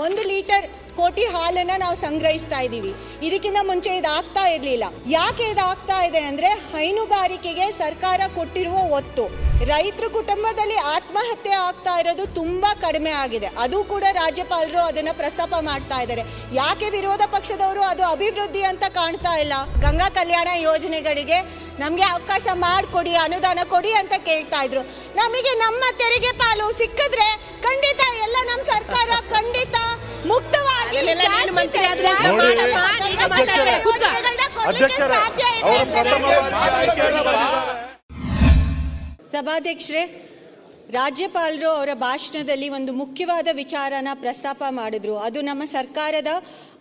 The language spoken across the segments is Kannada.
1 ಲೀಟರ್ ಕೋಟಿ ಹಾಲನ್ನ ನಾವು ಸಂಗ್ರಹಿಸ್ತಾ ಇದ್ದೀವಿ. ಇದಕ್ಕಿಂತ ಮುಂಚೆ ಇದು ಆಗ್ತಾ ಇರಲಿಲ್ಲ. ಯಾಕೆ ಇದು ಆಗ್ತಾ ಇದೆ ಅಂದರೆ ಹೈನುಗಾರಿಕೆಗೆ ಸರ್ಕಾರ ಕೊಟ್ಟಿರುವ ಒತ್ತು. ರೈತರ ಕುಟುಂಬದಲ್ಲಿ ಆತ್ಮಹತ್ಯೆ ಆಗ್ತಾ ಇರೋದು ತುಂಬ ಕಡಿಮೆ ಆಗಿದೆ. ಅದು ಕೂಡ ರಾಜ್ಯಪಾಲರು ಅದನ್ನು ಪ್ರಸ್ತಾಪ ಮಾಡ್ತಾ ಇದ್ದಾರೆ. ಯಾಕೆ ವಿರೋಧ ಪಕ್ಷದವರು ಅದು ಅಭಿವೃದ್ಧಿ ಅಂತ ಕಾಣ್ತಾ ಇಲ್ಲ? ಗಂಗಾ ಕಲ್ಯಾಣ ಯೋಜನೆಗಳಿಗೆ ನಮಗೆ ಅವಕಾಶ ಮಾಡಿಕೊಡಿ, ಅನುದಾನ ಕೊಡಿ ಅಂತ ಕೇಳ್ತಾ ಇದ್ರು. ನಮಗೆ ನಮ್ಮ ತೆರಿಗೆ ಪಾಲು ಸಿಕ್ಕಿದ್ರೆ ಖಂಡಿತ ಎಲ್ಲ ನಮ್ಮ ಸರ್ಕಾರ ಖಂಡಿತ ಮುಕ್ತವಾಗಿ ಸಭಾಧ್ಯಕ್ಷರೇ, ರಾಜ್ಯಪಾಲರು ಅವರ ಭಾಷಣದಲ್ಲಿ ಒಂದು ಮುಖ್ಯವಾದ ವಿಚಾರನ ಪ್ರಸ್ತಾಪ ಮಾಡಿದ್ರು. ಅದು ನಮ್ಮ ಸರ್ಕಾರದ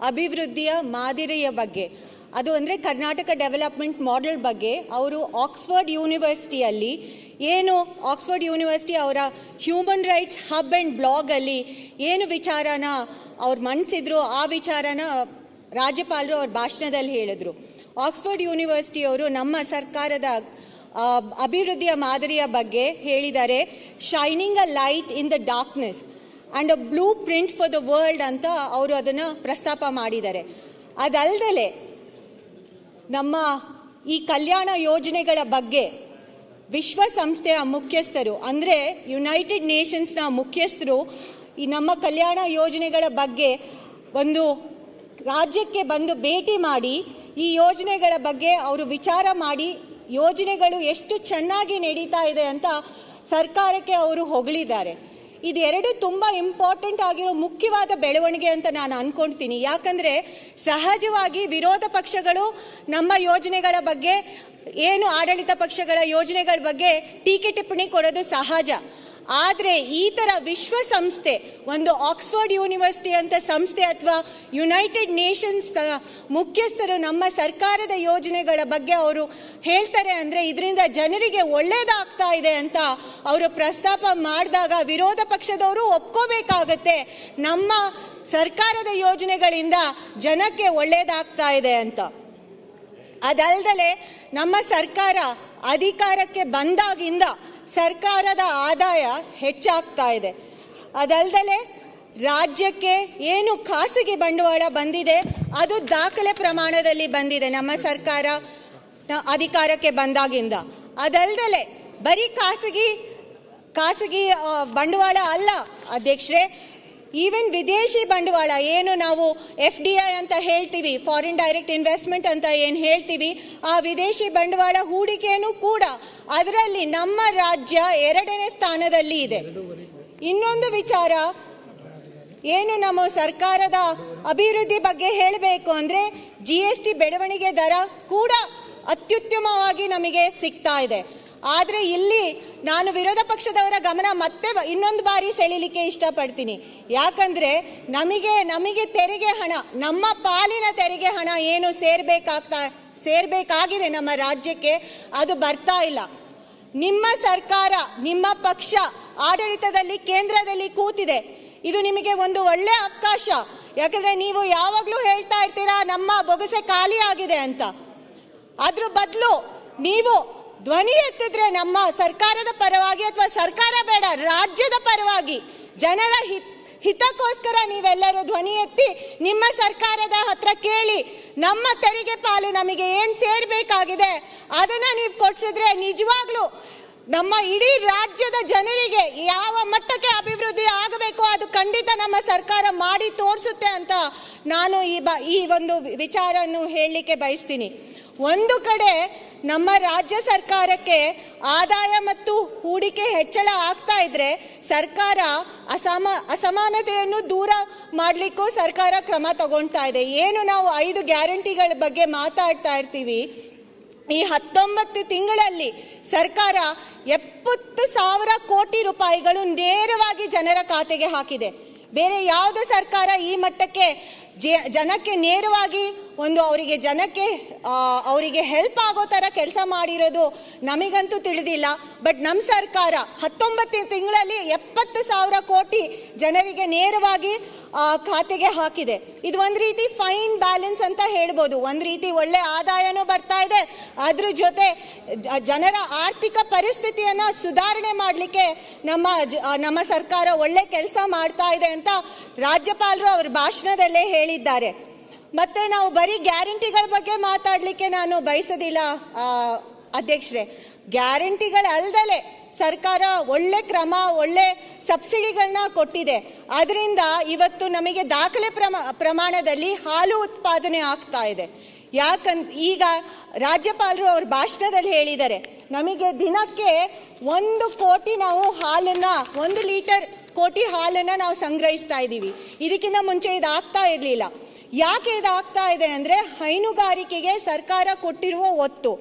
ಅಭಿವೃದ್ಧಿಯ ಮಾದರಿಯ ಬಗ್ಗೆ. ಅದು ಅಂದರೆ ಕರ್ನಾಟಕ ಡೆವಲಪ್ಮೆಂಟ್ ಮಾಡೆಲ್ ಬಗ್ಗೆ. ಅವರು ಆಕ್ಸ್ಫರ್ಡ್ ಯೂನಿವರ್ಸಿಟಿಯಲ್ಲಿ ಆಕ್ಸ್ಫರ್ಡ್ ಯೂನಿವರ್ಸಿಟಿ ಅವರ ಹ್ಯೂಮನ್ ರೈಟ್ಸ್ ಹಬ್ ಆ್ಯಂಡ್ ಬ್ಲಾಗಲ್ಲಿ ಏನು ವಿಚಾರನ ಅವ್ರು ಮಂಡಿಸಿದ್ರು, ಆ ವಿಚಾರನ ರಾಜ್ಯಪಾಲರು ಅವ್ರ ಭಾಷಣದಲ್ಲಿ ಹೇಳಿದ್ರು. ಆಕ್ಸ್ಫರ್ಡ್ ಯೂನಿವರ್ಸಿಟಿಯವರು ನಮ್ಮ ಸರ್ಕಾರದ ಅಭಿವೃದ್ಧಿಯ ಮಾದರಿಯ ಬಗ್ಗೆ ಹೇಳಿದ್ದಾರೆ. Shining a light in the darkness and a blue print for the world ಅಂತ ಅವರು ಅದನ್ನು ಪ್ರಸ್ತಾಪ ಮಾಡಿದ್ದಾರೆ. ಅದಲ್ಲದೆ ನಮ್ಮ ಈ ಕಲ್ಯಾಣ ಯೋಜನೆಗಳ ಬಗ್ಗೆ ವಿಶ್ವಸಂಸ್ಥೆಯ ಮುಖ್ಯಸ್ಥರು ಅಂದರೆ ಯುನೈಟೆಡ್ ನೇಷನ್ಸ್ನ ಮುಖ್ಯಸ್ಥರು ಈ ನಮ್ಮ ಕಲ್ಯಾಣ ಯೋಜನೆಗಳ ಬಗ್ಗೆ ಒಂದು ರಾಜ್ಯಕ್ಕೆ ಬಂದು ಭೇಟಿ ಮಾಡಿ ಈ ಯೋಜನೆಗಳ ಬಗ್ಗೆ ಅವರು ವಿಚಾರ ಮಾಡಿ ಯೋಜನೆಗಳು ಎಷ್ಟು ಚೆನ್ನಾಗಿ ನಡೀತಾ ಇದೆ ಅಂತ ಸರ್ಕಾರಕ್ಕೆ ಅವರು ಹೊಗಳಿದ್ದಾರೆ. ಇದೆರಡು ತುಂಬ ಇಂಪಾರ್ಟೆಂಟ್ ಆಗಿರೋ ಮುಖ್ಯವಾದ ಬೆಳವಣಿಗೆ ಅಂತ ನಾನು ಅಂದ್ಕೊಳ್ತೀನಿ. ಯಾಕಂದರೆ ಸಹಜವಾಗಿ ವಿರೋಧ ಪಕ್ಷಗಳು ನಮ್ಮ ಯೋಜನೆಗಳ ಬಗ್ಗೆ ಆಡಳಿತ ಪಕ್ಷಗಳ ಯೋಜನೆಗಳ ಬಗ್ಗೆ ಟೀಕೆ ಟಿಪ್ಪಣಿ ಕೊಡೋದು ಸಹಜ. ಆದರೆ ಈ ಥರ ವಿಶ್ವಸಂಸ್ಥೆ, ಒಂದು ಆಕ್ಸ್ಫರ್ಡ್ ಯೂನಿವರ್ಸಿಟಿ ಅಂತ ಸಂಸ್ಥೆ ಅಥವಾ ಯುನೈಟೆಡ್ ನೇಷನ್ಸ್ ಮುಖ್ಯಸ್ಥರು ನಮ್ಮ ಸರ್ಕಾರದ ಯೋಜನೆಗಳ ಬಗ್ಗೆ ಅವರು ಹೇಳ್ತಾರೆ ಅಂದರೆ ಇದರಿಂದ ಜನರಿಗೆ ಒಳ್ಳೆಯದಾಗ್ತಾ ಇದೆ ಅಂತ ಅವರು ಪ್ರಸ್ತಾಪ ಮಾಡಿದಾಗ ವಿರೋಧ ಪಕ್ಷದವರು ಒಪ್ಕೋಬೇಕಾಗತ್ತೆ ನಮ್ಮ ಸರ್ಕಾರದ ಯೋಜನೆಗಳಿಂದ ಜನಕ್ಕೆ ಒಳ್ಳೆಯದಾಗ್ತಾ ಇದೆ ಅಂತ. ಅದಲ್ಲದೆ ನಮ್ಮ ಸರ್ಕಾರ ಅಧಿಕಾರಕ್ಕೆ ಬಂದಾಗಿಂದ ಸರ್ಕಾರದ ಆದಾಯ ಹೆಚ್ಚಾಗ್ತಾ ಇದೆ. ಅದಲ್ಲದೆ ರಾಜ್ಯಕ್ಕೆ ಏನು ಖಾಸಗಿ ಬಂಡವಾಳ ಬಂದಿದೆ ಅದು ದಾಖಲೆ ಪ್ರಮಾಣದಲ್ಲಿ ಬಂದಿದೆ ನಮ್ಮ ಸರ್ಕಾರ ಅಧಿಕಾರಕ್ಕೆ ಬಂದಾಗಿಂದ. ಅದಲ್ಲದೆ ಬರೀ ಖಾಸಗಿ ಬಂಡವಾಳ ಅಲ್ಲ ಅಧ್ಯಕ್ಷರೇ, ಈವನ್ ವಿದೇಶಿ ಬಂಡವಾಳ ಏನು ನಾವು FDI ಅಂತ ಹೇಳ್ತೀವಿ, ಫಾರಿನ್ ಡೈರೆಕ್ಟ್ ಇನ್ವೆಸ್ಟ್ಮೆಂಟ್ ಅಂತ ಏನು ಹೇಳ್ತೀವಿ, ಆ ವಿದೇಶಿ ಬಂಡವಾಳ ಹೂಡಿಕೆಯೂ ಕೂಡ ಅದರಲ್ಲಿ ನಮ್ಮ ರಾಜ್ಯ 2ನೇ ಸ್ಥಾನದಲ್ಲಿ ಇದೆ. ಇನ್ನೊಂದು ವಿಚಾರ ಏನು ನಮ್ಮ ಸರ್ಕಾರದ ಅಭಿವೃದ್ಧಿ ಬಗ್ಗೆ ಹೇಳಬೇಕು ಅಂದರೆ GST ಬೆಳವಣಿಗೆ ದರ ಕೂಡ ಅತ್ಯುತ್ತಮವಾಗಿ ನಮಗೆ ಸಿಗ್ತಾ ಇದೆ. ಆದರೆ ಇಲ್ಲಿ ನಾನು ವಿರೋಧ ಪಕ್ಷದವರ ಗಮನ ಮತ್ತೆ ಇನ್ನೊಂದು ಬಾರಿ ಸೆಳೀಲಿಕ್ಕೆ ಇಷ್ಟಪಡ್ತೀನಿ. ಯಾಕಂದರೆ ನಮಗೆ ತೆರಿಗೆ ಹಣ, ನಮ್ಮ ಪಾಲಿನ ತೆರಿಗೆ ಹಣ ಏನು ಸೇರಬೇಕಾಗಿದೆ ನಮ್ಮ ರಾಜ್ಯಕ್ಕೆ, ಅದು ಬರ್ತಾ ಇಲ್ಲ. ನಿಮ್ಮ ಸರ್ಕಾರ, ನಿಮ್ಮ ಪಕ್ಷ ಆಡಳಿತದಲ್ಲಿ ಕೇಂದ್ರದಲ್ಲಿ ಕೂತಿದೆ. ಇದು ನಿಮಗೆ ಒಂದು ಒಳ್ಳೆಯ ಅವಕಾಶ. ಯಾಕಂದರೆ ನೀವು ಯಾವಾಗಲೂ ಹೇಳ್ತಾ ಇರ್ತೀರಾ ನಮ್ಮ ಬೊಗಸೆ ಖಾಲಿ ಆಗಿದೆ ಅಂತ. ಅದ್ರ ಬದಲು ನೀವು ಧ್ವನಿ ಎತ್ತಿದ್ರೆ ನಮ್ಮ ಸರ್ಕಾರದ ಪರವಾಗಿ, ಅಥವಾ ಸರ್ಕಾರ ಬೇಡ ರಾಜ್ಯದ ಪರವಾಗಿ ಜನರ ಹಿತಕ್ಕೋಸ್ಕರ ನೀವೆಲ್ಲರೂ ಧ್ವನಿ ಎತ್ತಿ ನಿಮ್ಮ ಸರ್ಕಾರದ ಹತ್ರ ಕೇಳಿ ನಮ್ಮ ತೆರಿಗೆ ಪಾಲು ನಮಗೆ ಏನು ಸೇರಬೇಕಾಗಿದೆ ಅದನ್ನು ನೀವು ಕೊಡಿಸಿದ್ರೆ ನಿಜವಾಗ್ಲೂ ನಮ್ಮ ಇಡೀ ರಾಜ್ಯದ ಜನರಿಗೆ ಯಾವ ಮಟ್ಟಕ್ಕೆ ಅಭಿವೃದ್ಧಿ ಆಗಬೇಕು ಅದು ಖಂಡಿತ ನಮ್ಮ ಸರ್ಕಾರ ಮಾಡಿ ತೋರಿಸುತ್ತೆ ಅಂತ ನಾನು ಈ ಒಂದು ವಿಚಾರವನ್ನು ಹೇಳಲಿಕ್ಕೆ ಬಯಸ್ತೀನಿ. ಒಂದು ಕಡೆ ನಮ್ಮ ರಾಜ್ಯ ಸರ್ಕಾರಕ್ಕೆ ಆದಾಯ ಮತ್ತು ಹೂಡಿಕೆ ಹೆಚ್ಚಳ ಆಗ್ತಾ ಇದ್ರೆ ಸರ್ಕಾರ ಅಸಮಾನತೆಯನ್ನು ದೂರ ಮಾಡಲಿಕ್ಕೂ ಸರ್ಕಾರ ಕ್ರಮ ತಗೊಳ್ತಾ ಇದೆ. ಏನು ನಾವು 5 ಗ್ಯಾರಂಟಿಗಳ ಬಗ್ಗೆ ಮಾತಾಡ್ತಾ ಇರ್ತೀವಿ, ಈ 19 ತಿಂಗಳಲ್ಲಿ ಸರ್ಕಾರ 70,000 ಕೋಟಿ ರೂಪಾಯಿಗಳು ನೇರವಾಗಿ ಜನರ ಖಾತೆಗೆ ಹಾಕಿದೆ. ಬೇರೆ ಯಾವುದೇ ಸರ್ಕಾರ ಈ ಮಟ್ಟಕ್ಕೆ ಜನಕ್ಕೆ ನೇರವಾಗಿ ಅವರಿಗೆ ಹೆಲ್ಪ್ ಆಗೋ ಥರ ಕೆಲಸ ಮಾಡಿರೋದು ನಮಗಂತೂ ತಿಳಿದಿಲ್ಲ. ಬಟ್ ನಮ್ಮ ಸರ್ಕಾರ 19 ತಿಂಗಳಲ್ಲಿ 70,000 ಕೋಟಿ ಜನರಿಗೆ ನೇರವಾಗಿ ಖಾತೆಗೆ ಹಾಕಿದೆ. ಇದು ಒಂದು ರೀತಿ ಫೈನ್ ಬ್ಯಾಲೆನ್ಸ್ ಅಂತ ಹೇಳ್ಬೋದು. ಒಂದು ರೀತಿ ಒಳ್ಳೆ ಆದಾಯನೂ ಬರ್ತಾ ಇದೆ, ಅದ್ರ ಜೊತೆ ಜನರ ಆರ್ಥಿಕ ಪರಿಸ್ಥಿತಿಯನ್ನು ಸುಧಾರಣೆ ಮಾಡಲಿಕ್ಕೆ ನಮ್ಮ ಸರ್ಕಾರ ಒಳ್ಳೆ ಕೆಲಸ ಮಾಡ್ತಾ ಇದೆ ಅಂತ ರಾಜ್ಯಪಾಲರು ಅವ್ರ ಭಾಷಣದಲ್ಲೇ ಹೇಳಿದ್ದಾರೆ. ಮತ್ತೆ ನಾವು ಬರೀ ಗ್ಯಾರಂಟಿಗಳ ಬಗ್ಗೆ ಮಾತಾಡಲಿಕ್ಕೆ ನಾನು ಬಯಸೋದಿಲ್ಲ ಅಧ್ಯಕ್ಷರೇ. ಗ್ಯಾರಂಟಿಗಳಲ್ಲದೆ ಸರ್ಕಾರ ಒಳ್ಳೆ ಕ್ರಮ, ಒಳ್ಳೆ ಸಬ್ಸಿಡಿಗಳನ್ನ ಕೊಟ್ಟಿದೆ. ಅದರಿಂದ ಇವತ್ತು ನಮಗೆ ದಾಖಲೆ ಪ್ರಮಾಣದಲ್ಲಿ ಹಾಲು ಉತ್ಪಾದನೆ ಆಗ್ತಾ ಇದೆ. ಈಗ ರಾಜ್ಯಪಾಲರು ಅವ್ರ ಭಾಷಣದಲ್ಲಿ ಹೇಳಿದ್ದಾರೆ, ನಮಗೆ ದಿನಕ್ಕೆ 1 ಕೋಟಿ ನಾವು ಹಾಲನ್ನ 1 ಲೀಟರ್ ಕೋಟಿ ಹಾಲನ್ನ ನಾವು ಸಂಗ್ರಹಿಸ್ತಾ ಇದ್ದೀವಿ. ಇದಕ್ಕಿಂತ ಮುಂಚೆ ಇದಾಗ್ತಾ ಇರಲಿಲ್ಲ. ಯಾಕೆ ಇದಾಗ್ತಾ ಇದೆ ಅಂದರೆ ಹೈನುಗಾರಿಕೆಗೆ ಸರ್ಕಾರ ಕೊಟ್ಟಿರುವ ಒತ್ತು.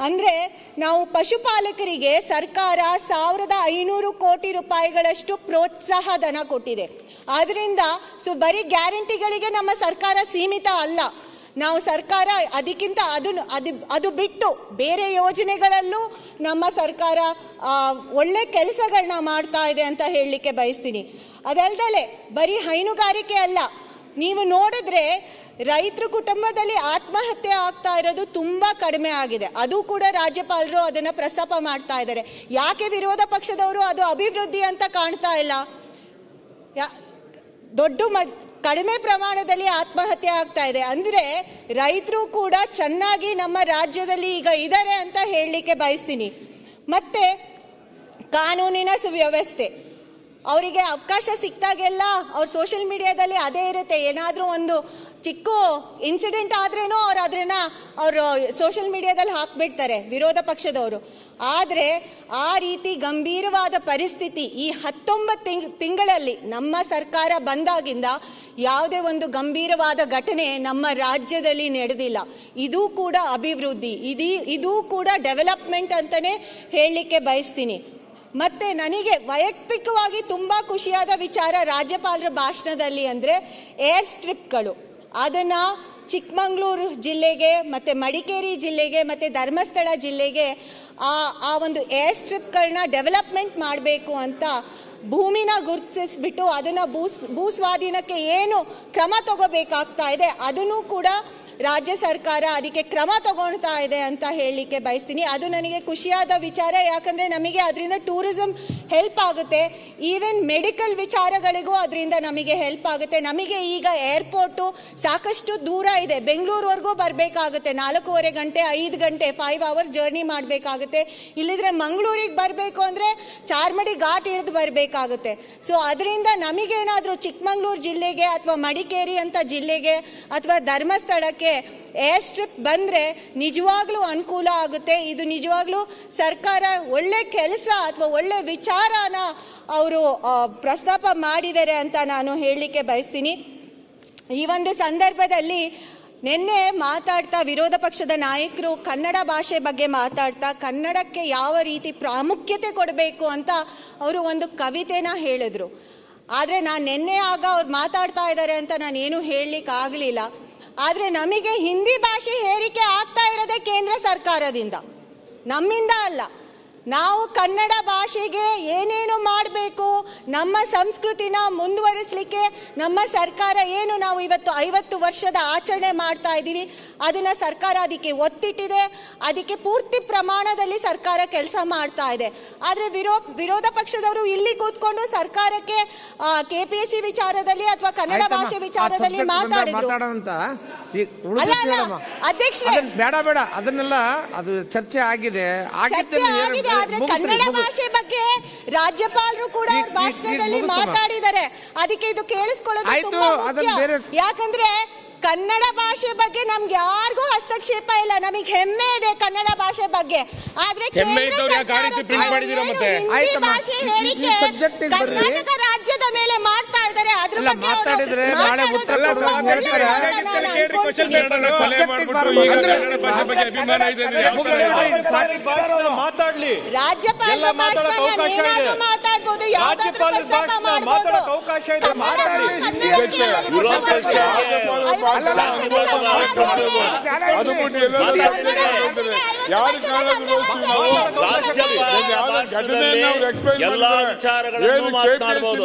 ಅಂದರೆ ನಾವು ಪಶುಪಾಲಕರಿಗೆ ಸರ್ಕಾರ 1500 ಕೋಟಿ ರೂಪಾಯಿಗಳಷ್ಟು ಪ್ರೋತ್ಸಾಹ ಧನ ಕೊಟ್ಟಿದೆ. ಆದ್ದರಿಂದ ಬರೀ ಗ್ಯಾರಂಟಿಗಳಿಗೆ ನಮ್ಮ ಸರ್ಕಾರ ಸೀಮಿತ ಅಲ್ಲ. ನಾವು ಸರ್ಕಾರ ಅದಕ್ಕಿಂತ ಅದು ಬಿಟ್ಟು ಬೇರೆ ಯೋಜನೆಗಳಲ್ಲೂ ನಮ್ಮ ಸರ್ಕಾರ ಒಳ್ಳೆ ಕೆಲಸಗಳನ್ನ ಮಾಡ್ತಾ ಇದೆ ಅಂತ ಹೇಳಲಿಕ್ಕೆ ಬಯಸ್ತೀನಿ. ಅದಲ್ಲದೆ ಬರೀ ಹೈನುಗಾರಿಕೆ ಅಲ್ಲ, ನೀವು ನೋಡಿದ್ರೆ ರೈತರ ಕುಟುಂಬದಲ್ಲಿ ಆತ್ಮಹತ್ಯೆ ಆಗ್ತಾ ಇರೋದು ತುಂಬ ಕಡಿಮೆ ಆಗಿದೆ. ಅದು ಕೂಡ ರಾಜ್ಯಪಾಲರು ಅದನ್ನು ಪ್ರಸ್ತಾಪ ಮಾಡ್ತಾ ಇದ್ದಾರೆ. ಯಾಕೆ ವಿರೋಧ ಪಕ್ಷದವರು ಅದು ಅಭಿವೃದ್ಧಿ ಅಂತ ಕಾಣ್ತಾ ಇಲ್ಲ? ಕಡಿಮೆ ಪ್ರಮಾಣದಲ್ಲಿ ಆತ್ಮಹತ್ಯೆ ಆಗ್ತಾ ಇದೆ ಅಂದರೆ ರೈತರು ಕೂಡ ಚೆನ್ನಾಗಿ ನಮ್ಮ ರಾಜ್ಯದಲ್ಲಿ ಈಗ ಇದ್ದಾರೆ ಅಂತ ಹೇಳಲಿಕ್ಕೆ ಬಯಸ್ತೀನಿ. ಮತ್ತೆ ಕಾನೂನಿನ ಸುವ್ಯವಸ್ಥೆ, ಅವರಿಗೆ ಅವಕಾಶ ಸಿಕ್ತಾಗೆಲ್ಲ ಅವ್ರ ಸೋಷಿಯಲ್ ಮೀಡಿಯಾದಲ್ಲಿ ಅದೇ ಇರುತ್ತೆ. ಏನಾದರೂ ಒಂದು ಚಿಕ್ಕ ಇನ್ಸಿಡೆಂಟ್ ಆದ್ರೇನೋ ಅವರು ಸೋಷಿಯಲ್ ಮೀಡಿಯಾದಲ್ಲಿ ಹಾಕ್ಬಿಡ್ತಾರೆ ವಿರೋಧ ಪಕ್ಷದವರು. ಆದರೆ ಆ ರೀತಿ ಗಂಭೀರವಾದ ಪರಿಸ್ಥಿತಿ ಈ 19 ತಿಂಗಳಲ್ಲಿ ನಮ್ಮ ಸರ್ಕಾರ ಬಂದಾಗಿಂದ ಯಾವುದೇ ಒಂದು ಗಂಭೀರವಾದ ಘಟನೆ ನಮ್ಮ ರಾಜ್ಯದಲ್ಲಿ ನಡೆದಿಲ್ಲ. ಇದು ಕೂಡ ಅಭಿವೃದ್ಧಿ, ಇದು ಕೂಡ ಡೆವಲಪ್ಮೆಂಟ್ ಅಂತಲೇ ಹೇಳಲಿಕ್ಕೆ ಬಯಸ್ತೀನಿ. ಮತ್ತು ನನಗೆ ವೈಯಕ್ತಿಕವಾಗಿ ತುಂಬ ಖುಷಿಯಾದ ವಿಚಾರ ರಾಜ್ಯಪಾಲರ ಭಾಷಣದಲ್ಲಿ ಅಂದರೆ ಏರ್ ಸ್ಟ್ರಿಪ್ಗಳು. ಅದನ್ನು ಚಿಕ್ಕಮಗಳೂರು ಜಿಲ್ಲೆಗೆ ಮತ್ತು ಮಡಿಕೇರಿ ಜಿಲ್ಲೆಗೆ ಮತ್ತು ಧರ್ಮಸ್ಥಳ ಜಿಲ್ಲೆಗೆ ಆ ಒಂದು ಏರ್ ಸ್ಟ್ರಿಪ್ಗಳನ್ನ ಡೆವಲಪ್ಮೆಂಟ್ ಮಾಡಬೇಕು ಅಂತ ಭೂಮಿನ ಗುರುತಿಸ್ಬಿಟ್ಟು ಅದನ್ನು ಭೂಸ್ವಾಧೀನಕ್ಕೆ ಏನು ಕ್ರಮ ತಗೋಬೇಕಾಗ್ತಾ ಇದೆ ಅದನ್ನು ಕೂಡ ರಾಜ್ಯ ಸರ್ಕಾರ ಅದಕ್ಕೆ ಕ್ರಮ ತಗೊಳ್ತಾ ಇದೆ ಅಂತ ಹೇಳಲಿಕ್ಕೆ ಬಯಸ್ತೀನಿ. ಅದು ನನಗೆ ಖುಷಿಯಾದ ವಿಚಾರ. ಯಾಕಂದರೆ ನಮಗೆ ಅದರಿಂದ ಟೂರಿಸಂ ಹೆಲ್ಪ್ ಆಗುತ್ತೆ, ಈವನ್ ಮೆಡಿಕಲ್ ವಿಚಾರಗಳಿಗೂ ಅದರಿಂದ ನಮಗೆ ಹೆಲ್ಪ್ ಆಗುತ್ತೆ. ನಮಗೆ ಈಗ ಏರ್ಪೋರ್ಟು ಸಾಕಷ್ಟು ದೂರ ಇದೆ, ಬೆಂಗಳೂರುವರೆಗೂ ಬರಬೇಕಾಗುತ್ತೆ, 4.5 ಗಂಟೆ 5 ಗಂಟೆ 5 ಅವರ್ಸ್ ಜರ್ನಿ ಮಾಡಬೇಕಾಗುತ್ತೆ. ಇಲ್ಲಿದ್ರೆ ಮಂಗಳೂರಿಗೆ ಬರಬೇಕು ಅಂದರೆ ಚಾರ್ಮಡಿ ಘಾಟ್ ಇಳಿದು ಬರಬೇಕಾಗುತ್ತೆ. ಸೊ ಅದರಿಂದ ನಮಗೇನಾದರೂ ಚಿಕ್ಕಮಗಳೂರು ಜಿಲ್ಲೆಗೆ ಅಥವಾ ಮಡಿಕೇರಿ ಅಂತ ಜಿಲ್ಲೆಗೆ ಅಥವಾ ಧರ್ಮಸ್ಥಳಕ್ಕೆ ಏರ್ ಸ್ಟ್ರಿಪ್ ಬಂದರೆ ನಿಜವಾಗ್ಲೂ ಅನುಕೂಲ ಆಗುತ್ತೆ. ಇದು ನಿಜವಾಗ್ಲೂ ಸರ್ಕಾರ ಒಳ್ಳೆ ಕೆಲಸ ಅಥವಾ ಒಳ್ಳೆ ವಿಚಾರನ ಅವರು ಪ್ರಸ್ತಾಪ ಮಾಡಿದ್ದಾರೆ ಅಂತ ನಾನು ಹೇಳಲಿಕ್ಕೆ ಬಯಸ್ತೀನಿ. ಈ ಒಂದು ಸಂದರ್ಭದಲ್ಲಿ ನಿನ್ನೆ ಮಾತಾಡ್ತಾ ವಿರೋಧ ಪಕ್ಷದ ನಾಯಕರು ಕನ್ನಡ ಭಾಷೆ ಬಗ್ಗೆ ಮಾತಾಡ್ತಾ ಕನ್ನಡಕ್ಕೆ ಯಾವ ರೀತಿ ಪ್ರಾಮುಖ್ಯತೆ ಕೊಡಬೇಕು ಅಂತ ಅವರು ಒಂದು ಕವಿತೆನ ಹೇಳಿದ್ರು. ಆದರೆ ನಾನು ನಿನ್ನೆ ಅವ್ರು ಮಾತಾಡ್ತಾ ಇದ್ದಾರೆ ಅಂತ ನಾನೇನು ಹೇಳಲಿಕ್ಕೆ ಆಗಲಿಲ್ಲ. ಆದರೆ ನಮಗೆ ಹಿಂದಿ ಭಾಷೆ ಹೇರಿಕೆ ಆಗ್ತಾ ಇರೋದೇ ಕೇಂದ್ರ ಸರ್ಕಾರದಿಂದ, ನಮ್ಮಿಂದ ಅಲ್ಲ. ನಾವು ಕನ್ನಡ ಭಾಷೆಗೆ ಏನೇನು ಮಾಡಬೇಕು, ನಮ್ಮ ಸಂಸ್ಕೃತಿನ ಮುಂದುವರಿಸಲಿಕ್ಕೆ ನಮ್ಮ ಸರ್ಕಾರ ಏನು ನಾವು ಇವತ್ತು 50 ವರ್ಷದ ಆಚರಣೆ ಮಾಡ್ತಾ ಇದ್ದೀವಿ ಅದನ್ನು ಸರ್ಕಾರ ಅದಕ್ಕೆ ಒತ್ತಿಟ್ಟಿದೆ. ಅದಕ್ಕೆ ಪೂರ್ತಿ ಪ್ರಮಾಣದಲ್ಲಿ ಸರ್ಕಾರ ಕೆಲಸ ಮಾಡ್ತಾ ಇದೆ. ಆದರೆ ವಿರೋಧ ಪಕ್ಷದವರು ಇಲ್ಲಿ ಕೂತ್ಕೊಂಡು ಸರ್ಕಾರಕ್ಕೆ KPSC ವಿಚಾರದಲ್ಲಿ ಅಥವಾ ಕನ್ನಡ ಭಾಷೆ ವಿಚಾರದಲ್ಲಿ ಮಾತಾಡಿದ್ರು. ಅಧ್ಯಕ್ಷರೇ ಬೇಡ ಅದನ್ನೆಲ್ಲ ಅದು ಚರ್ಚೆ ಆಗಿದೆ. ಆದ್ರೆ ಕನ್ನಡ ಭಾಷೆ ಬಗ್ಗೆ ರಾಜ್ಯಪಾಲರು ಕೂಡ ಭಾಷಣದಲ್ಲಿ ಮಾತಾಡಿದ್ದಾರೆ. ಅದಕ್ಕೆ ಇದು ಕೇಳಿಸ್ಕೊಳ್ಳೋದು ತುಂಬಾ ಮುಖ್ಯ. ಯಾಕಂದ್ರೆ ಕನ್ನಡ ಭಾಷೆ ಬಗ್ಗೆ ನಮ್ಗೆ ಯಾರಿಗೂ ಹಸ್ತಕ್ಷೇಪ ಇಲ್ಲ, ನಮಗೆ ಹೆಮ್ಮೆ ಇದೆ ಕನ್ನಡ ಭಾಷೆ ಬಗ್ಗೆ. ಆದ್ರೆ ಭಾಷೆ ಹೇರಿಕೆ ಕರ್ನಾಟಕ ರಾಜ್ಯದ ಮೇಲೆ ಮಾಡ್ತಾ ಇದ್ದಾರೆ. ಅದ್ರ ಬಗ್ಗೆ ರಾಜ್ಯಪಾಲರ ಭಾಷಣ ಮಾತಾಡ್ಬೋದು, ಯಾವ್ದಾದ್ರು ಪ್ರಸ್ತಾಪ ಮಾಡ್ಬೋದು. ಎಲ್ಲಾ ವಿಚಾರಗಳನ್ನು ಮಾತನಾಡಬಹುದು.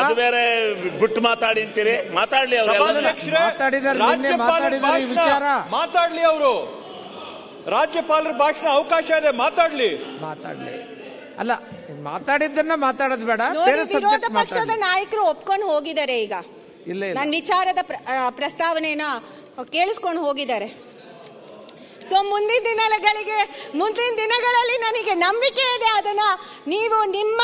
ಅದು ಬೇರೆ ಬಿಟ್ಟು ಮಾತಾಡಿ ಅಂತೀರಿ. ಮಾತಾಡ್ಲಿ ಅವರು ಮಾತಾಡ್ಲಿ ಅವರು. ರಾಜ್ಯಪಾಲರ ಭಾಷಣ ಅವಕಾಶ ಇದೆ, ಮಾತಾಡ್ಲಿ. ಅಲ್ಲ, ಮಾತಾಡಿದ್ದನ್ನ ಮಾತಾಡೋದು ಬೇಡ. ವಿರೋಧ ಪಕ್ಷದ ನಾಯಕರು ಒಪ್ಕೊಂಡು ಹೋಗಿದ್ದಾರೆ. ಈಗ ನನ್ನ ವಿಚಾರದ ಪ್ರಸ್ತಾವನೆನ ಕೇಳಿಸ್ಕೊಂಡು ಹೋಗಿದ್ದಾರೆ. ಸೊ ಮುಂದಿನ ದಿನಗಳಲ್ಲಿ ನನಗೆ ನಂಬಿಕೆ ಇದೆ, ಅದನ್ನ ನೀವು ನಿಮ್ಮ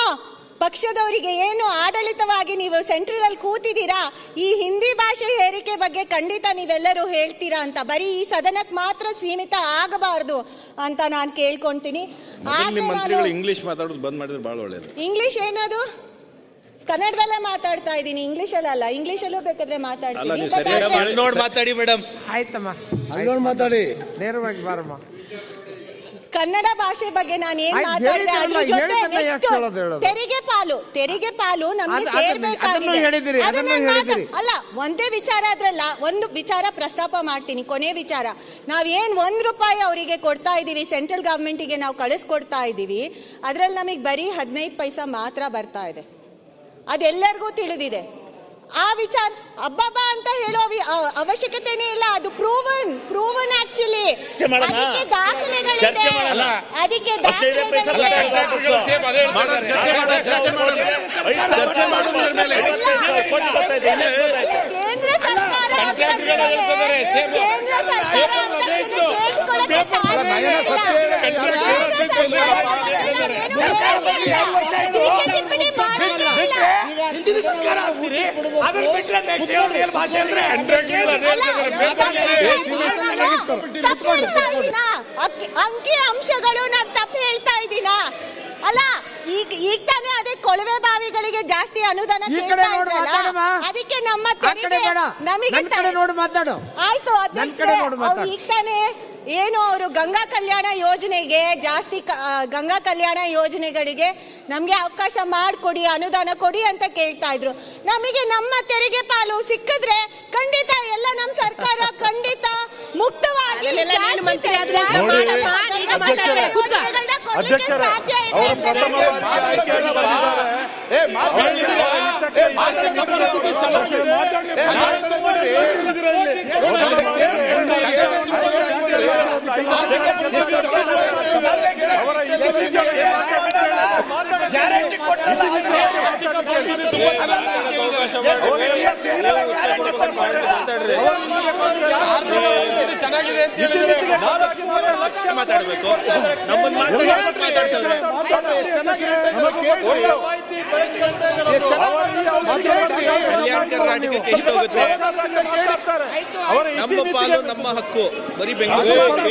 ಪಕ್ಷದವರಿಗೆ ಏನು ಆಡಳಿತವಾಗಿ ನೀವು ಸೆಂಟ್ರಲ್ ಅಲ್ಲಿ ಕೂತಿದ್ದೀರಾ, ಈ ಹಿಂದಿ ಭಾಷೆ ಹೇರಿಕೆ ಬಗ್ಗೆ ಖಂಡಿತ ನೀವೆಲ್ಲರೂ ಹೇಳ್ತೀರಾ ಅಂತ. ಬರೀ ಈ ಸದನಕ್ಕೆ ಮಾತ್ರ ಸೀಮಿತ ಆಗಬಾರ್ದು ಅಂತ ನಾನು ಕೇಳ್ಕೊಂತೀನಿ. ಇಂಗ್ಲಿಷ್ ಮಾತಾಡೋದು ಬಂದ್ ಮಾಡಿದ್ರೆ ಬಹಳ ಒಳ್ಳೇದು. ಇಂಗ್ಲಿಷ್ ಏನದು? ಕನ್ನಡದಲ್ಲೇ ಮಾತಾಡ್ತಾ ಇದ್ದೀನಿ, ಇಂಗ್ಲಿಷಲ್ಲ. ಇಂಗ್ಲಿಷಲ್ಲೂ ಬೇಕಾದ್ರೆ ಮಾತಾಡ್ತೀನಿ. ಮಾತಾಡಿ ಮೇಡಮ್. ಆಯ್ತಮ್ಮ, ಮಾತಾಡಿ ನೇರವಾಗಿ ಬಾರಮ್ಮ. ಕನ್ನಡ ಭಾಷೆ ಬಗ್ಗೆ ನಾನು ಏನ್ ಮಾತಾಡಿದೆ, ತೆರಿಗೆ ಪಾಲು ನಮಗೆ ಸೇರ್ಬೇಕಾಗಿದೆ. ಅಲ್ಲ, ಒಂದೇ ವಿಚಾರ, ಅದ್ರಲ್ಲ ಒಂದು ವಿಚಾರ ಪ್ರಸ್ತಾಪ ಮಾಡ್ತೀನಿ. ಕೊನೆ ವಿಚಾರ, ನಾವೇನ್ ₹1 ಅವರಿಗೆ ಕೊಡ್ತಾ ಇದೀವಿ, ಸೆಂಟ್ರಲ್ ಗವರ್ಮೆಂಟಿಗೆ ನಾವು ಕಳಿಸ್ಕೊಡ್ತಾ ಇದೀವಿ, ಅದ್ರಲ್ಲಿ ನಮಗೆ ಬರೀ 15 ಪೈಸಾ ಮಾತ್ರ ಬರ್ತಾ ಇದೆ. ಅದೆಲ್ಲರಿಗೂ ತಿಳಿದಿದೆ. ಆ ವಿಚಾರ ಅಬ್ಬಬ್ಬಾ ಅಂತ ಹೇಳೋ ಅವಶ್ಯಕತೆನೇ ಇಲ್ಲ. ಅದು ಪ್ರೂವನ್ ಆಕ್ಚುಲಿ. ಅದಕ್ಕೆ ದಾಖಲೆಗಳಿದೆ. ಕೇಂದ್ರ ಸರ್ಕಾರ ಅಂಕಿ ಅಂಶಗಳು ನಾನು ತಪ್ಪು ಹೇಳ್ತಾ ಇದ್ದೀನಾ? ಅಲ್ಲ, ಈಗ ತಾನೇ ಅದೇ ಕೊಳವೆ ಬಾವಿಗಳಿಗೆ ಜಾಸ್ತಿ ಅನುದಾನ ಅದಕ್ಕೆ ನಮ್ಮ ಆಯ್ತು. ಈಗ ತಾನೇ ಏನು ಅವರು ಗಂಗಾ ಕಲ್ಯಾಣ ಯೋಜನೆಗೆ ಜಾಸ್ತಿ ಗಂಗಾ ಕಲ್ಯಾಣ ಯೋಜನೆಗಳಿಗೆ ನಮ್ಗೆ ಅವಕಾಶ ಮಾಡಿಕೊಡಿ, ಅನುದಾನ ಕೊಡಿ ಅಂತ ಕೇಳ್ತಾ ಇದ್ರು. ನಮಗೆ ನಮ್ಮ ತೆರಿಗೆ ಪಾಲು ಸಿಕ್ಕಿದ್ರೆ ಖಂಡಿತ ಎಲ್ಲ ನಮ್ಮ ಸರ್ಕಾರ ಖಂಡಿತ ಮುಕ್ತವಾಗಿ ಚೆನ್ನಾಗಿದೆ ಅಂತ ಮಾತಾಡಬೇಕು. ನಮ್ಮ ಪಾಲು ನಮ್ಮ ಹಕ್ಕು. ಬರೀ ಬೆಂಗಳೂರು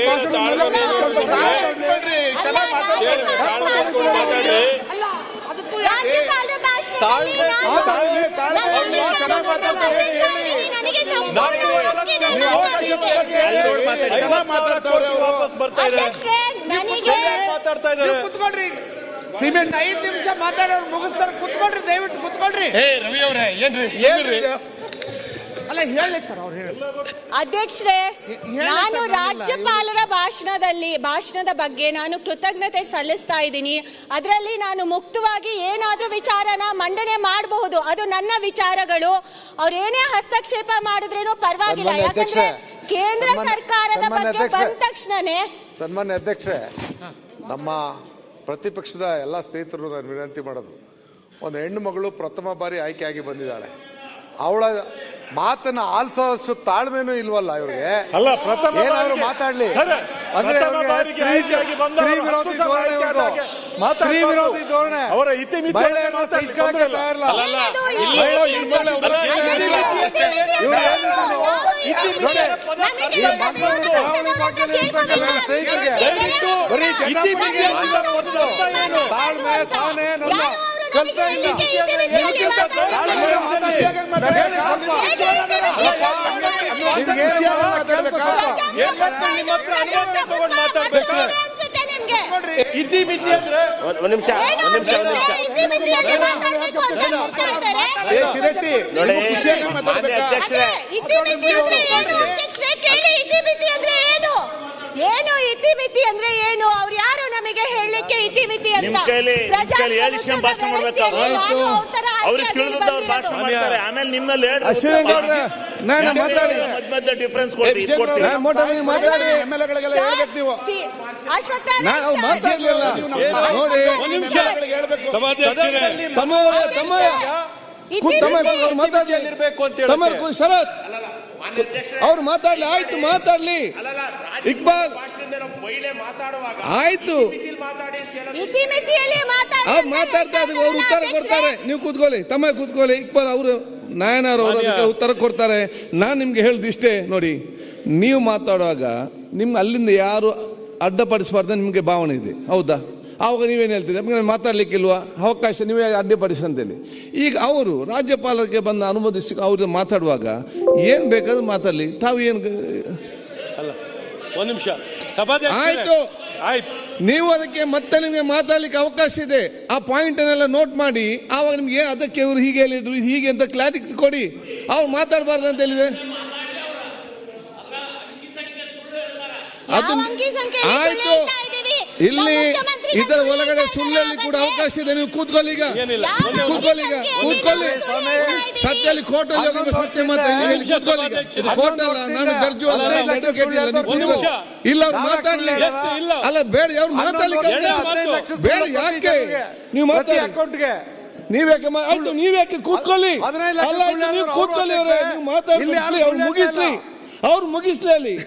ಸಿಮೆಂಟ್ 5 ನಿಮಿಷ ಮಾತಾಡೋರು ಮುಗಿಸ್ತಾರೆ. ಕುತ್ಕೊಳ್ರಿ, ದಯವಿಟ್ಟು ಕುತ್ಕೊಳ್ರಿ. ರವಿ ಅವರೇ ಏನ್ರಿ? ಅಲ್ಲ, ಹೇಳಿ ಸರ್, ಅವ್ರು ಹೇಳಿ. ಅಧ್ಯಕ್ಷರೇ, ನಾನು ರಾಜ್ಯಪಾಲರ ಭಾಷಣದ ಬಗ್ಗೆ ನಾನು ಕೃತಜ್ಞತೆ ಸಲ್ಲಿಸ್ತಾ ಇದ್ದೀನಿ. ಅದರಲ್ಲಿ ನಾನು ಮುಕ್ತವಾಗಿ ಏನಾದ್ರೂ ವಿಚಾರನ ಮಂಡನೆ ಮಾಡಬಹುದು. ಅದು ನನ್ನ ವಿಚಾರಗಳು. ಅವ್ರೇನೇ ಹಸ್ತಕ್ಷೇಪ ಮಾಡಿದ್ರೇನೋ ಪರವಾಗಿಲ್ಲ. ಯಾಕಂದ್ರೆ ಕೇಂದ್ರ ಸರ್ಕಾರದ ಬಗ್ಗೆ ಬಂದ ತಕ್ಷಣನೇ. ಸನ್ಮಾನ್ಯ ಅಧ್ಯಕ್ಷರೇ, ನಮ್ಮ ಪ್ರತಿಪಕ್ಷದ ಎಲ್ಲ ಸ್ನೇಹಿತರು ನಾನು ವಿನಂತಿ ಮಾಡೋದು, ಒಂದು ಹೆಣ್ಣು ಮಗಳು ಪ್ರಥಮ ಬಾರಿ ಆಯ್ಕೆಯಾಗಿ ಬಂದಿದ್ದಾಳೆ. ಅವಳ ಮಾತನ್ನ ಆಲಿಸೋಷ್ಟು ತಾಳ್ಮೆನೂ ಇಲ್ವಲ್ಲ ಇವ್ರಿಗೆ? ಅಲ್ಲ, ಪ್ರಥಮ ಏನಾದ್ರು ಮಾತಾಡ್ಲಿ ಅಂದ್ರೆ ಸ್ತ್ರೀ ವಿರೋಧಿ ಧೋರಣೆ, ಅವರ ಇತಿಮಿತಿ ಸಹಿಸ್ಕೊಳ್ಳಕ್ಕೆ ತಯಾರಿಲ್ಲ. ತಾಳ್ಮೆ, ಸಹನೆ, ನನ್ನ ಕಲ್ತ ಇಲ್ಲ. ಇತಿಮಿತಿ ಅಂದ್ರೆ ಒಂದು ನಿಮಿಷ ಏನು ಇತಿಮಿತಿ ಅಂದ್ರೆ ಏನು? ಅವ್ರು ಯಾರು ನಮಗೆ ಹೇಳಲಿಕ್ಕೆ ಇತಿಮಿತಿ ಅಂತ? ನಿಮ್ ಕೈಲಿ ಹೇಳಿಸ್ಕೊಂಡ್ ಭಾಷಣ ಮಾಡ್ಬೇಕಾದ್ರೆ ಅವ್ರಿಗೆ ತಿಳಿದವ್ರು ಭಾಷಣ ಮಾಡ್ತಾರೆ, ಆಮೇಲೆ ನಿಮ್ಮಲ್ಲಿ ನಾನು ಮಾತಾಡಿ ಮಧ್ಯ ಡಿಫ್ರೆನ್ಸ್ ಕೊಡ್ತೀವಿ. ಮಾತಾಡಿ ಎಮ್ಎಲ್ಎಗಳಿಗೆಲ್ಲ ಹೇಳ್ಬೇಕು ನೀವು. ನಾನು ಮಾತಾಡ್ಲಿಲ್ಲ ನೋಡಿ. ಶರತ್ ಅವ್ರು ಮಾತಾಡ್ಲಿ, ಆಯ್ತು ಮಾತಾಡ್ಲಿ. ಇಕ್ಬಾಲ್ ಆಯ್ತು, ಅವ್ರು ಮಾತಾಡ್ತಾ ಇದ್ರು, ಅವ್ರು ಉತ್ತರ ಕೊಡ್ತಾರೆ. ನೀವು ಕೂತ್ಕೊಳ್ಳಿ, ತಮ್ಮ ಕೂತ್ಕೊಳ್ಳಿ. ಇಕ್ಬಾಲ್ ಅವರು ನಾಯನರು ಅವರು ಅದಕ್ಕೆ ಉತ್ತರ ಕೊಡ್ತಾರೆ. ನಾನು ನಿಮ್ಗೆ ಹೇಳ್ದಿಷ್ಟೇ ನೋಡಿ, ನೀವು ಮಾತಾಡುವಾಗ ನಿಮ್ಗೆ ಅಲ್ಲಿಂದ ಯಾರು ಅಡ್ಡಪಡಿಸಬಾರ್ದು ನಿಮಗೆ ಭಾವನೆ ಇದೆ, ಹೌದಾ? ಆವಾಗ ನೀವೇನು ಹೇಳ್ತೀರಿ? ನಮಗೆ ಮಾತಾಡ್ಲಿಕ್ಕಿಲ್ವಾ ಅವಕಾಶ, ನೀವೇ ಅಡ್ಡಿಪಡಿಸಿ ಅಂತೇಳಿ. ಈಗ ಅವರು ರಾಜ್ಯಪಾಲರಿಗೆ ಬಂದು ಅನುಮೋದಿಸಿ ಅವ್ರು ಮಾತಾಡುವಾಗ ಏನು ಬೇಕಾದ್ರೂ ಮಾತಾಡಲಿ, ತಾವು ಏನು ಅಲ್ಲ. ಒಂದು ನಿಮಿಷ ಆಯ್ತು ಆಯ್ತು, ನೀವು ಅದಕ್ಕೆ ಮತ್ತೆ ನಿಮಗೆ ಮಾತಾಡ್ಲಿಕ್ಕೆ ಅವಕಾಶ ಇದೆ. ಆ ಪಾಯಿಂಟ್ ಅನ್ನೆಲ್ಲ ನೋಟ್ ಮಾಡಿ, ಆವಾಗ ನಿಮ್ಗೆ ಅದಕ್ಕೆ ಇವರು ಹೀಗೆ ಹೇಳಿದ್ರು ಹೀಗೆ ಅಂತ ಕ್ಲಾರಿಟಿ ಕೊಡಿ. ಅವ್ರು ಮಾತಾಡಬಾರ್ದು ಅಂತ ಹೇಳಿದೆ. ಅದು ಆಯ್ತು, ಇಲ್ಲಿ ಇದರ ಒಳಗಡೆ ಸುಳ್ಳಲ್ಲಿ ಕೂಡ ಅವಕಾಶ ಇದೆ. ನೀವು ಕೂತ್ಕೊಳ್ಳಿ, ಈಗ ಕೂತ್ಕೊಳ್ಳಿ, ಈಗ ಕೂತ್ಕೊಳ್ಳಿ. ಸತ್ಯಲ್ಲಿ ಕೋರ್ಟ್ ಅಲ್ಲಿ ಹೋಗಿ ಸತ್ಯ ಮಾತ್ರ ಕೂತ್ಕೊಳ್ಳಿ. ಕೋರ್ಟ್ ಅಲ್ಲ, ನಾನು ಜಡ್ಜು ಅಲ್ಲ, ಅಡ್ವೊಕೇಟ್ ಇಲ್ಲ. ನೀವು ಕೂತ್ಕೊಳ್ಳಿ. ಇಲ್ಲ ಅವ್ರು ಮಾತಾಡ್ಲಿ, ಅಲ್ಲ ಬೇಡ, ಅವ್ರು ಮಾತಾಡ್ಲಿಕ್ಕೆ ಬೇಡ. ಯಾಕೆ ನೀವು ಮಾತಾಡಿ ಅಕೌಂಟ್ಗೆ ನೀವ್ಯಾಕೆ ಆಯ್ತು, ನೀವ್ಯಾಕೆ ಕೂತ್ಕೊಳ್ಳಿ. ಅಲ್ಲ ನೀವು ಕೂತ್ಕೊಳ್ಳಿ, ಅವರೇ ನೀವು ಮಾತಾಡ್ಲಿ, ಅವ್ರು ಮುಗಿಸ್ಲಿ, ಅವ್ರು ಮುಗಿಸ್ಲಿ. ಅಲ್ಲಿ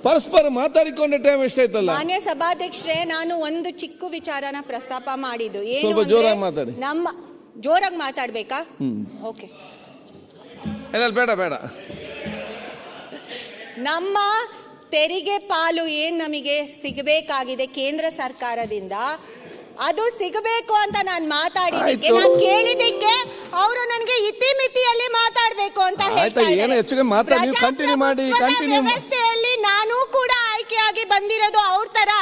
ಪರಸ್ಪರ ಮಾತಾಡಿಕೊಂಡ ಟೈಮ್ ಎಷ್ಟಾಯ್ತಲ್ಲ. ಮಾನ್ಯ ಸಭಾಧ್ಯಕ್ಷರೇ, ನಾನು ಒಂದು ಚಿಕ್ಕ ವಿಚಾರನ ಪ್ರಸ್ತಾಪ ಮಾಡಿದ್ದು. ಸ್ವಲ್ಪ ಜೋರಾಗಿ ಮಾತಾಡಿ. ನಮ್ಮ ಜೋರಾಗಿ ಮಾತಾಡ್ಬೇಕಾ? ಓಕೆ, ಬೇಡ ಬೇಡ. ನಮ್ಮ ತೆರಿಗೆ ಪಾಲು ಏನ್ ನಮಗೆ ಸಿಗಬೇಕಾಗಿದೆ ಕೇಂದ್ರ ಸರ್ಕಾರದಿಂದ, ಅದು ಸಿಗಬೇಕು ಅಂತ ನಾನು ಮಾತಾಡಿದ್ದಕ್ಕೆ, ನಾನು ಕೇಳಿದ್ದಕ್ಕೆ ಅವರು ನನಗೆ ಇತಿಮಿತಿಯಲ್ಲಿ ಮಾತಾಡಬೇಕು ಅಂತ ಹೇಳ್ತಾರೆ. ಕಂಟಿನ್ಯೂ ಮಾಡಿ. ವ್ಯವಸ್ಥೆಯಲ್ಲಿ ನಾನು ಕೂಡ ಆಯ್ಕೆಯಾಗಿ ಬಂದಿರೋದು ಅವ್ರ ತರ,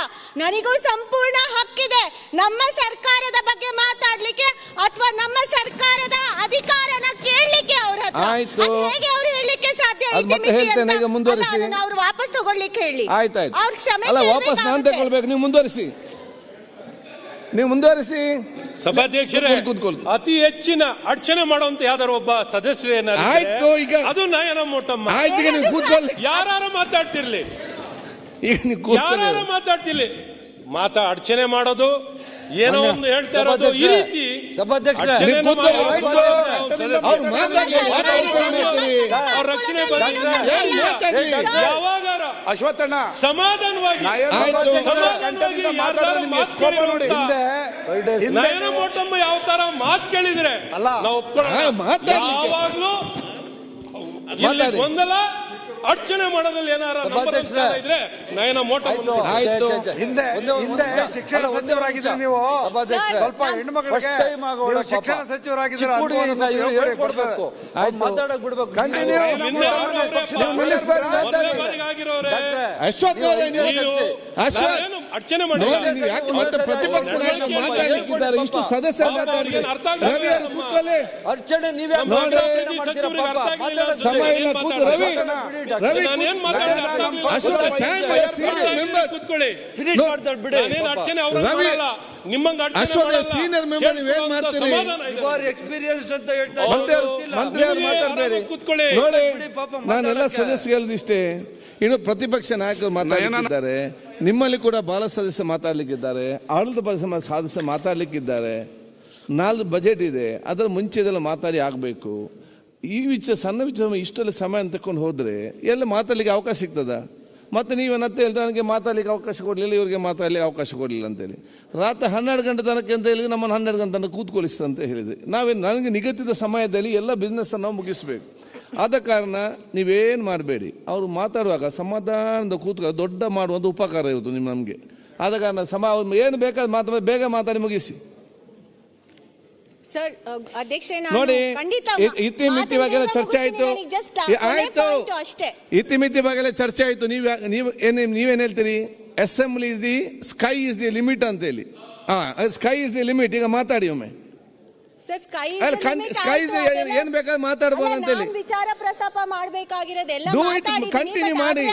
ನನಗೂ ಸಂಪೂರ್ಣ ಹಕ್ಕಿದೆ ನಮ್ಮ ಸರ್ಕಾರದ ಬಗ್ಗೆ ಮಾತಾಡ್ಲಿಕ್ಕೆ ಅಥವಾ ನಮ್ಮ ಸರ್ಕಾರದ ಅಧಿಕಾರನ ಕೇಳಲಿಕ್ಕೆ. ಅವ್ರ ಹೇಗೆ ಅವ್ರು ಹೇಳಲಿಕ್ಕೆ ಸಾಧ್ಯ? ಅವ್ರು ವಾಪಸ್ ತಗೊಳ್ಲಿಕ್ಕೆ ಹೇಳಿ. ಆಯ್ತಾಯ್ತು, ಅವ್ರ ಕ್ಷಮೆ ವಾಪಸ್ ನಾನು ತಗೊಳ್ಬೇಕು. ನೀವು ಮುಂದುವರಿಸಿ, ನೀವು ಮುಂದುವರಿಸಿ. ಸಭಾಧ್ಯಕ್ಷರೇ, ಅತಿ ಹೆಚ್ಚಿನ ಅಡಚಣೆ ಮಾಡುವಂತ ಯಾವ್ದಾರು ಒಬ್ಬ ಸದಸ್ಯರು ಏನಾದ್ರು ಆಯ್ತು, ಈಗ ಅದು ನಯನ ಮೋಟಮ್ಮ. ಆಯ್ತು, ಈಗ ನೀವು ಕೂತ್ಕೊಳ್ಳಿ. ಯಾರು ಮಾತಾಡ್ತಿರ್ಲಿ, ಈಗ ನೀವು ಯಾರು ಮಾತಾಡ್ತಿರ್ಲಿ, ಅಡಚಣೆ ಮಾಡೋದು ಏನೋ ಒಂದು ಹೇಳ್ತಾ ಇರೋದು ಈ ರೀತಿ. ರಕ್ಷಣೆ ಯಾವಾಗಾರ ಅಶ್ವತ್ಥಣ್ಣ ಸಮಾಧಾನವಾಗಿ ನಯನ ಮೋಟಮ್ಮ ಯಾವ ತರ ಮಾತು ಕೇಳಿದ್ರೆ ನಾವು ಒಪ್ಕೊಳ್ಳೋಣ. ಯಾವಾಗ್ಲೂ ಗೊಂದಲ ಅರ್ಚನೆ ಮಾಡೋದ್ರಲ್ಲಿ ಏನಾರ ಇದ್ರೆ ನಯನ ಮೋಟ. ಹಿಂದೆ ಶಿಕ್ಷಣ ಸಚಿವರಾಗಿದ್ರೆ ನೀವು, ಸ್ವಲ್ಪ ಹೆಣ್ಮಕ್ಳಿಗೆ ಶಿಕ್ಷಣ ಸಚಿವರಾಗಿದ್ರೆ ಅರ್ಚನೆ ಮಾಡಿ ಪ್ರತಿಪಕ್ಷ ಮಾತಾಡಲಿಕ್ಕಿದ್ದಾರೆ. ಇಷ್ಟು ಸದಸ್ಯರು ಅರ್ಚನೆ ನೀವೇ ಸಮಯ ಇಲ್ಲ. ಕೂತು ರವಿ, ರವಿ ಸೀನಿಯರ್ ಮೆಂಬರ್ ನೀವೇನ್ ಮಾಡ್ತೀರಿ? ನೋಡಿ, ನಾನೆಲ್ಲ ಸದಸ್ಯರು ಇಷ್ಟೇ. ಇನ್ನು ಪ್ರತಿಪಕ್ಷ ನಾಯಕರು ಮಾತಾಡಲಿಕ್ಕಿದ್ದಾರೆ, ನಿಮ್ಮಲ್ಲಿ ಕೂಡ ಬಹಳ ಸದಸ್ಯ ಮಾತಾಡ್ಲಿಕ್ಕಿದ್ದಾರೆ, ಆಡಳಿತ ಸದಸ್ಯ ಮಾತಾಡ್ಲಿಕ್ಕಿದ್ದಾರೆ. 4 ಬಜೆಟ್ ಇದೆ, ಅದರ ಮುಂಚೆ ಇದೆಲ್ಲ ಮಾತಾಡಿ ಆಗಬೇಕು. ಈ ಸಣ್ಣ ವಿಚಾರ ಇಷ್ಟೆಲ್ಲ ಸಮಯ ತಕೊಂಡು ಹೋದರೆ ಎಲ್ಲ ಮಾತಾಡಲಿಕ್ಕೆ ಅವಕಾಶ ಸಿಗ್ತದ? ಮತ್ತು ನೀವೇನಂತ ಹೇಳಿದ್ರೆ ನನಗೆ ಮಾತಾಡಲಿಕ್ಕೆ ಅವಕಾಶ ಕೊಡಲಿಲ್ಲ, ಇವರಿಗೆ ಮಾತಾಡಲಿಕ್ಕೆ ಅವಕಾಶ ಕೊಡಲಿಲ್ಲ ಅಂತೇಳಿ. ರಾತ್ರಿ 12 ಗಂಟೆ ತನಕ ಅಂತ ಹೇಳಿ ನಮ್ಮನ್ನು 12 ಗಂಟೆ ತನಕ ಕೂತ್ಕೊಳಿಸ್ತ ಅಂತ ಹೇಳಿದೆ. ನನಗೆ ನಿಗದಿತ ಸಮಯದಲ್ಲಿ ಎಲ್ಲ ಬಿಸ್ನೆಸ್ಸನ್ನು ನಾವು ಮುಗಿಸ್ಬೇಕು. ಆದ ಕಾರಣ ನೀವೇನು ಮಾಡಬೇಡಿ, ಅವರು ಮಾತಾಡುವಾಗ ಸಮಾಧಾನದ ಕೂತ್ಕೊಳ್ಳೋ ದೊಡ್ಡ ಮಾಡುವಂಥ ಉಪಕಾರ ಇರುತ್ತೆ ನಮಗೆ. ಆದ ಕಾರಣ ಏನು ಬೇಕಾದ ಬೇಗ ಮಾತಾಡಿ ಮುಗಿಸಿ. ಸರ್, ಅಧ್ಯಕ್ಷರೇ, ನೋಡಿ, ಇತಿಮಿತಿ ಬಗ್ಗೆ ಚರ್ಚೆ ಆಯ್ತು. ಆಯ್ತು, ಇತಿಮಿತಿ ಬಗ್ಗೆ ಚರ್ಚೆ ಆಯ್ತು. ನೀವೇನ್ ಹೇಳ್ತೀರಿ? Assembly is the sky is the limit ಅಂತ ಹೇಳಿ. Sky is the limit. ಈಗ ಮಾತಾಡಿ ಒಮ್ಮೆ. ಸರ್ ಸ್ಕೈ ಏನ್ ಬೇಕಾದ್ರೆ ಮಾತಾಡ್ಬೋದು ಅಂತೇಳಿ ವಿಚಾರ ಪ್ರಸ್ತಾಪ ಮಾಡಬೇಕಾಗಿರೋದೆಲ್ಲ ಡೂ ಇಟ್ ಕಂಟಿನ್ಯೂ ಮಾಡಿ.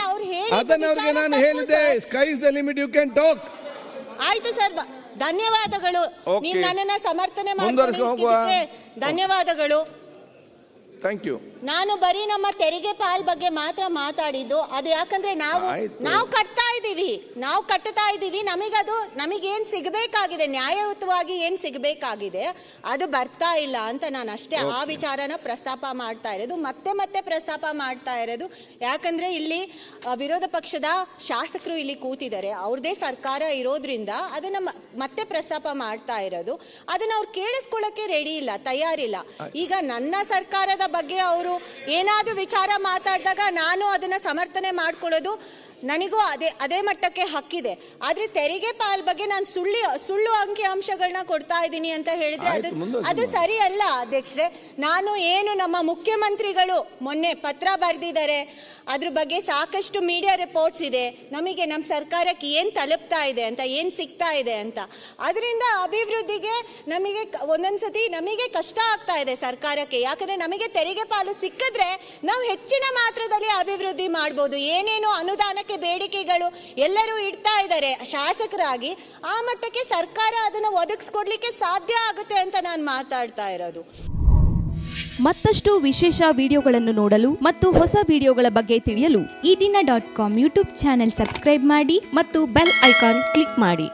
ಅದನ್ನ ಅವ್ರಿಗೆ ನಾನು ಹೇಳಿದೆ, sky is the limit, you can talk. ಆಯ್ತು ಸರ್, ಧನ್ಯವಾದಗಳು. Okay. ನೀವು ನನ್ನನ್ನ ಸಮರ್ಥನೆ ಮುಂದುವರಿಸ್ಕೊಂಡು ಹೋಗುವ. ಧನ್ಯವಾದಗಳು. Thank you. ನಾನು ಬರೀ ನಮ್ಮ ತೆರಿಗೆ ಪಾಲ್ ಬಗ್ಗೆ ಮಾತ್ರ ಮಾತಾಡಿದ್ದು. ಅದು ಯಾಕಂದ್ರೆ ನಾವು ಕಟ್ತಾ ಇದ್ದೀವಿ, ನಮಗೇನ್ ಸಿಗಬೇಕಾಗಿದೆ, ನ್ಯಾಯಯುತವಾಗಿ ಏನ್ ಸಿಗಬೇಕಾಗಿದೆ ಅದು ಬರ್ತಾ ಇಲ್ಲ ಅಂತ ನಾನು ಅಷ್ಟೇ ಆ ವಿಚಾರನ ಪ್ರಸ್ತಾಪ ಮಾಡ್ತಾ ಇರೋದು, ಮತ್ತೆ ಪ್ರಸ್ತಾಪ ಮಾಡ್ತಾ ಇರೋದು. ಯಾಕಂದ್ರೆ ಇಲ್ಲಿ ವಿರೋಧ ಪಕ್ಷದ ಶಾಸಕರು ಇಲ್ಲಿ ಕೂತಿದ್ದಾರೆ, ಅವ್ರದೇ ಸರ್ಕಾರ ಇರೋದ್ರಿಂದ ಅದನ್ನ ಮತ್ತೆ ಪ್ರಸ್ತಾಪ ಮಾಡ್ತಾ ಇರೋದು. ಅದನ್ನ ಅವ್ರು ಕೇಳಿಸ್ಕೊಳ್ಳಕ್ಕೆ ರೆಡಿ ಇಲ್ಲ, ತಯಾರಿಲ್ಲ. ಈಗ ನನ್ನ ಸರ್ಕಾರದ ಬಗ್ಗೆ ಅವರು ಏನಾದ್ರೂ ವಿಚಾರ ಮಾತಾಡಿದಾಗ ನಾನು ಅದನ್ನ ಸಮರ್ಥನೆ ಮಾಡ್ಕೊಳ್ಳೋದು ನನಗೂ ಅದೇ ಮಟ್ಟಕ್ಕೆ ಹಕ್ಕಿದೆ. ಆದ್ರೆ ತೆರಿಗೆ ಪಾಲ್ ಬಗ್ಗೆ ನಾನು ಸುಳ್ಳು ಅಂಕಿ ಅಂಶಗಳನ್ನ ಕೊಡ್ತಾ ಇದ್ದೀನಿ ಅಂತ ಹೇಳಿದ್ರೆ ಅದು ಸರಿ ಅಲ್ಲ ಅಧ್ಯಕ್ಷರೇ. ನಾನು ಏನು ನಮ್ಮ ಮುಖ್ಯಮಂತ್ರಿಗಳು ಮೊನ್ನೆ ಪತ್ರ ಬರೆದಿದ್ದಾರೆ, ಅದ್ರ ಬಗ್ಗೆ ಸಾಕಷ್ಟು ಮೀಡಿಯಾ ರಿಪೋರ್ಟ್ಸ್ ಇದೆ, ನಮಗೆ ನಮ್ಮ ಸರ್ಕಾರಕ್ಕೆ ಏನ್ ತಲುಪ್ತಾ ಇದೆ ಅಂತ, ಏನ್ ಸಿಗ್ತಾ ಇದೆ ಅಂತ. ಅದರಿಂದ ಅಭಿವೃದ್ಧಿಗೆ ನಮಗೆ ಒಂದೊಂದ್ಸತಿ ನಮಗೆ ಕಷ್ಟ ಆಗ್ತಾ ಇದೆ ಸರ್ಕಾರಕ್ಕೆ. ಯಾಕಂದ್ರೆ ನಮಗೆ ತೆರಿಗೆ ಪಾಲು ಸಿಕ್ಕಿದ್ರೆ ನಾವು ಹೆಚ್ಚಿನ ಮಾತ್ರದಲ್ಲಿ ಅಭಿವೃದ್ಧಿ ಮಾಡ್ಬೋದು. ಏನೇನು ಅನುದಾನಕ್ಕೆ ಬೇಡಿಕೆಗಳು ಎಲ್ಲರೂ ಇಡ್ತಾ ಇದ್ದಾರೆ ಶಾಸಕರಾಗಿ, ಆ ಮಟ್ಟಕ್ಕೆ ಸರ್ಕಾರ ಅದನ್ನ ಒದಗಿಸ್ಕೊಡ್ಲಿಕ್ಕೆ ಸಾಧ್ಯ ಆಗುತ್ತೆ ಅಂತ ನಾನು ಮಾತಾಡ್ತಾ ಇರೋದು. ಮತ್ತಷ್ಟು ವಿಶೇಷ ವಿಡಿಯೋಗಳನ್ನು ನೋಡಲು ಮತ್ತು ಹೊಸ ವಿಡಿಯೋಗಳ ಬಗ್ಗೆ ತಿಳಿಯಲು ಈ ದಿನ .com ಯೂಟ್ಯೂಬ್ ಚಾನೆಲ್ ಸಬ್ಸ್ಕ್ರೈಬ್ ಮಾಡಿ ಮತ್ತು ಬೆಲ್ ಐಕಾನ್ ಕ್ಲಿಕ್ ಮಾಡಿ.